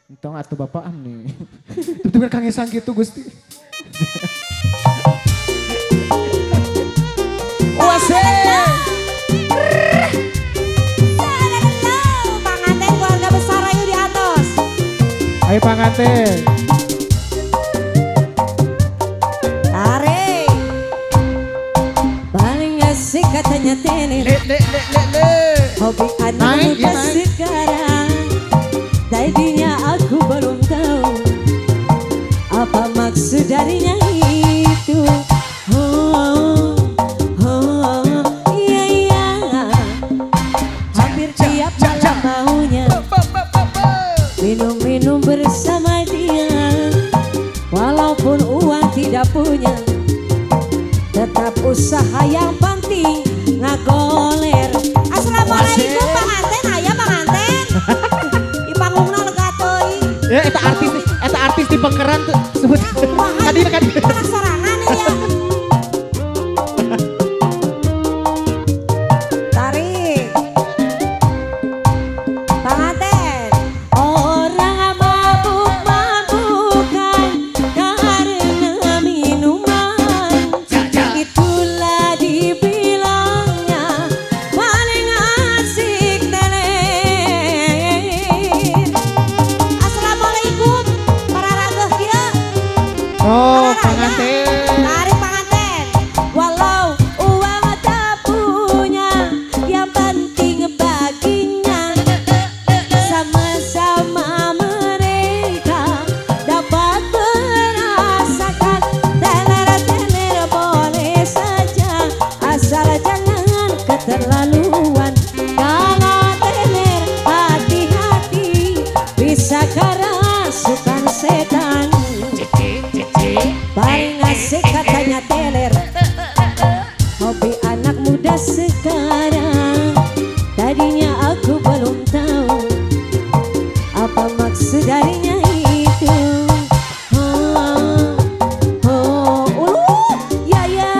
Entong atuh bapaan nih. Tuh kangesan gitu Gusti. Wase. Panganten keluarga besar ayo di atas. Ayo panganten. Tarik. Paling asik katanya tenis. Le. Hobi anak muda sekarang. Tadinya aku belum tahu apa maksud darinya itu. Oh, iya. Hampir tiap malam maunya minum-minum bersama dia. Walaupun uang tidak punya, tetap usaha yang penting ngagoler. Assalamualaikum panganten, aya panganten. Di panggungna lega teuing. Ya eta artis di Pengkeran tuh sebut. Kadina. Anak sorangan ya. Tarik. Panganten. Orang mabuk-mabukan karena minuman. Itulah dibilangnya paling asik teler. Assalamualaikum para rageh kieu. Oh, panganten. Tarik panganten. Walau uang tak punya, yang penting baginya sama-sama mereka dapat merasakan. Teler-teler boleh saja, asal jangan keterlaluan. Kalau teler hati-hati, bisa kerasukan setan. Paling asik katanya teler. Hobi anak muda sekarang. Tadinya aku belum tahu apa maksud darinya itu. Ya.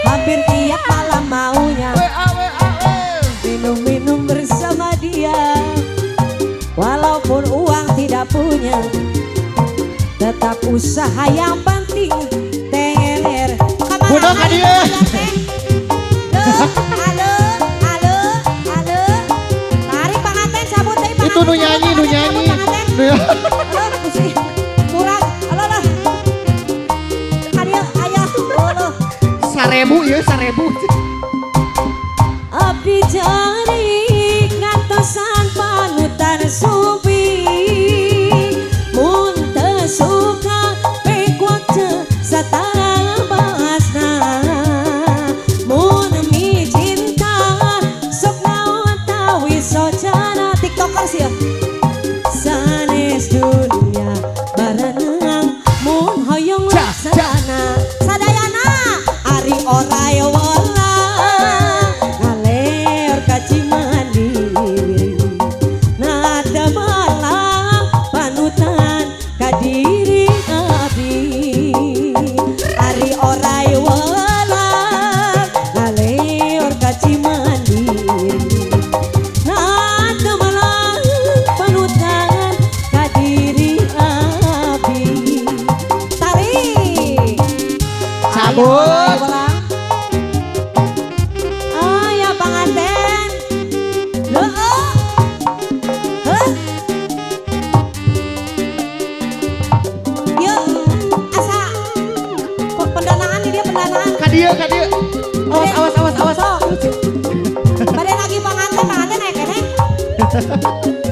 Hampir tiap malam maunya minum-minum bersama dia. Walaupun uang tidak punya, tetap usaha yang penting teler. Bunuh ka dia. Halo. Tarik panganten sabut deui panganten. Itu nu nyanyi. Halo, kusi. Murah. Halo. Hadiah aya. Halo. 1000. Abdi jari ngantosan panutan supi. Mun teu suka pekuak teu satara bahasna. Mun mi cinta sok naon tawi socana. TikTokers ya. Sanes dunia barenang mun hoyong laksana. Sadayana ari oray wala ngaleor ka Cimandiri. Nada malang panutan ka diri abdi. Ari oray wala ngaleor ka Cimandiri. Nada malang panutan ka diri abdi. Tarik. Cabut. Aya panganten. Heuh. Yuk, asa pendanaan nih dia pendanaan. Ka dieu. Awas. Bade lagi panganten aya keneh.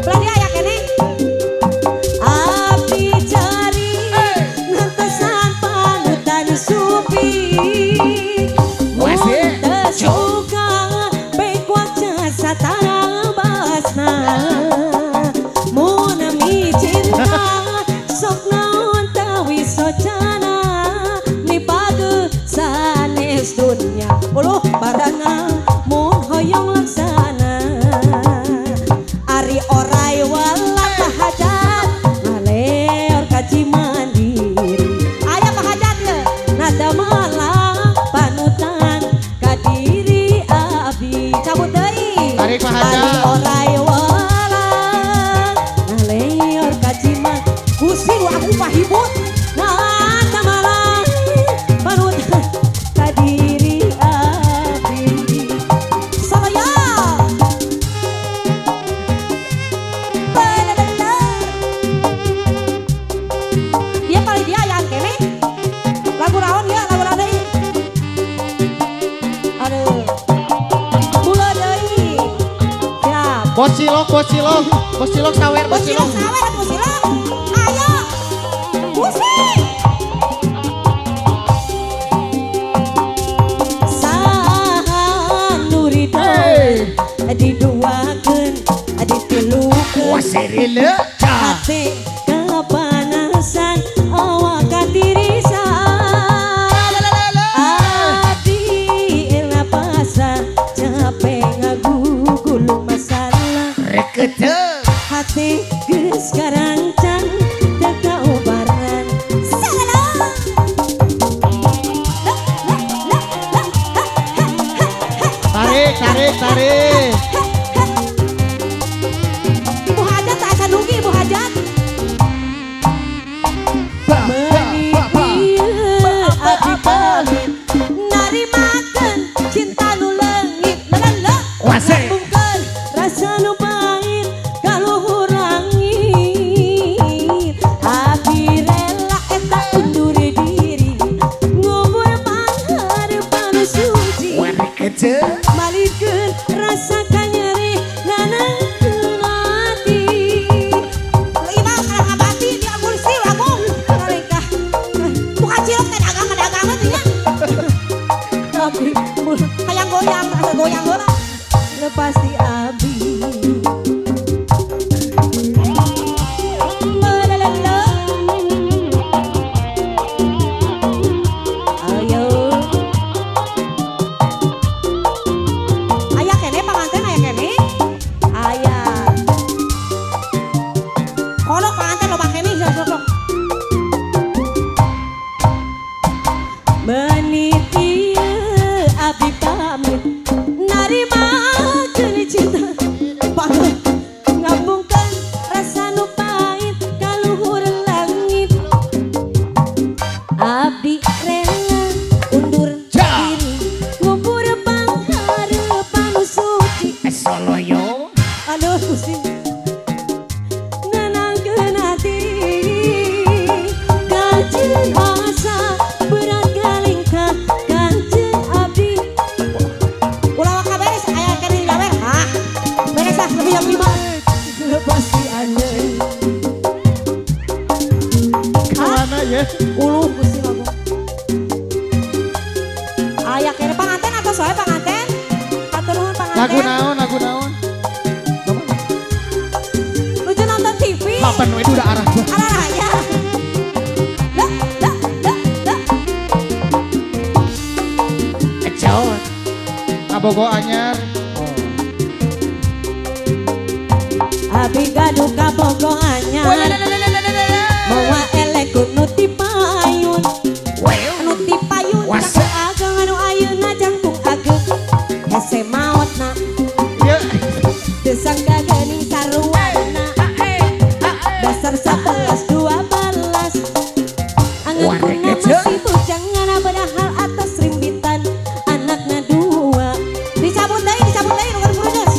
Belah dia aya keneh. Abdi cari ngantosan panutan supi. Wase. Mun teu suka pekuak teu satara bahasna. Mun mi cinta sok naon tawi socana. Ni page sanes dunia uluh barenang mun hoyong laksana. Ari oray wala pahajat ngaleor ka Cimandiri. Aya pahajat ye nada malang panutan ka diri abdi. Cabut deui. Tarik pahajat. Ari oray wala ngaleor ribut nana malah manut kadiri abdi saya dia paling dia yang kene lagu raon ya lagu raon deui aduh mula deui siap Bos cilok sawer bos cilok. sawer bos cilok ayo musik sanurido diduakeun ditilukeun Waserile. hati kepanasan awak katirisan abdi lapasa capek ngagugul masalah Rekete. hati geus karancang teu kaubaran salah Tarik. Ibu Hajat tak akan rugi Ibu Hajat Menipir abdi pamit narimakeun cinta nu leungit leuleuh Wase. ngabungkeun rasa nu pahit kaluhur langit abdi rela eta undur diri ngubur panghareupan nu suci Rekete. malikeun rasa kanyeri nanakeun hati imah kana ngabati di amursi lagu mereka bukan cilok teh dagang-dagangan nya tapi hayang goyang rasa goyang heula lepas di abdi Melalala. Ayo aya kene panganten aya kene aya kolok panganten loba kene sok meniti abdi pamit narimakeun cinta pamit ngambungkeun rasa nu pahit kaluhur langit abdi rela undur diri ngubur panghareupan nu suci Soloyo. aduh pusing nenangkeun hati kanceun asa berat galingkah kanceun abdi ulah kaberes aya kene jawer hah beres ah lebih jam 5 lepas di anjeun Kemana ya? uluh pusing aku aya kene panganten atau soe panganten atur nuhun panganten Lagu naon? lucu nonton TV Lapan itu udah arah gua. arah raya dah Ecot. Abogo anyar. abi gaduh ka bogo anyar mawa elek nu ti payun anu ti payun Wasa. jago ageng anu ayeuna jangkung ageng hese maotna Ya. desangka geuning saruana dasar 11 12 angeunna masih bujangan padahal atas rimbitan anakna dua dicabut deui nuker kurudes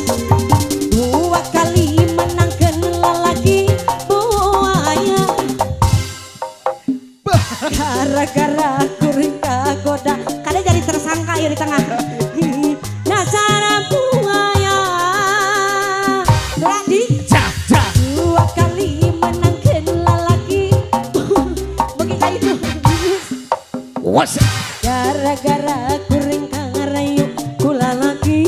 dua kali menangkeun lalaki buaya gara-gara kuring kagoda kada jadi tersangka ya di tengah dasar buaya Randi Cak. dua kali menangkeun lalaki begitu itu Was. gara-gara kuring kangarayu ku lalaki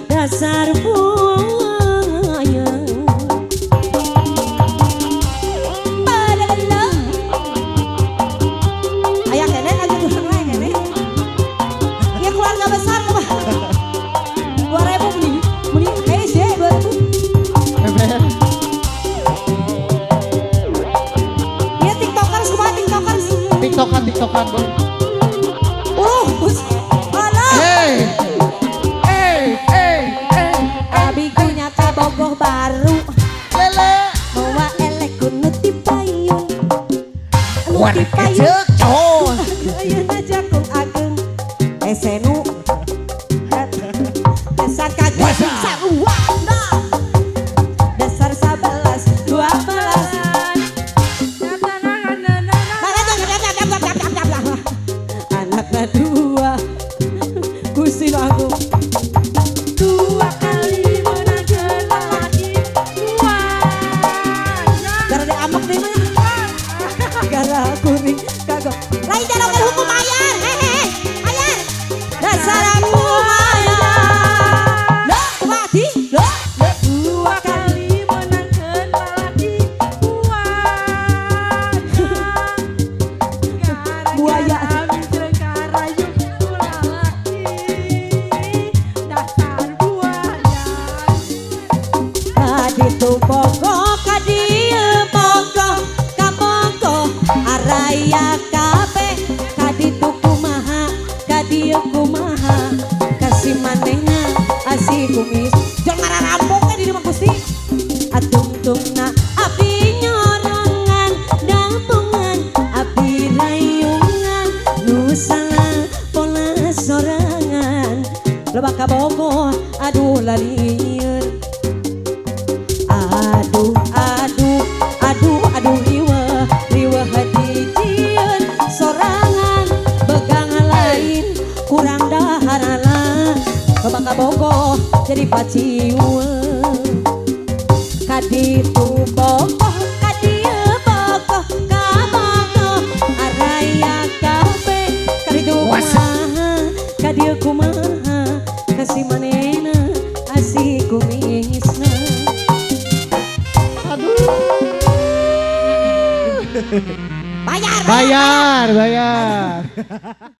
dasar buaya Badalala. Aya kene lagi kurang lain kene ya keluarga besar mah 2000 mending hese 2000 Ember. ya tiktokers semua tiktokers Tiktokan boy. bus alah Hey. abi punya bogoh baru Lele. mawa elek kuno ti payun bogo kadieu bogo kabogo araya kabeh kaditu kumaha kadieu kumaha kasih manehna asih kumis jangan marah rambung di rumah Gusti atung-tungna abdi nyorangan damungan abdi rayungan nu salah pola sorangan loba kabogo aduh lalieun aduh aduh aduh aduh riweuh riweuh hadijieun sorangan begang lain kurang daharana loba kabogo jadi pacieueun kaditu bogo kadieu bogo kabogo araya kabeh kaditu kumaha kadieu kumaha kasih manehna asih kumisna Bayar.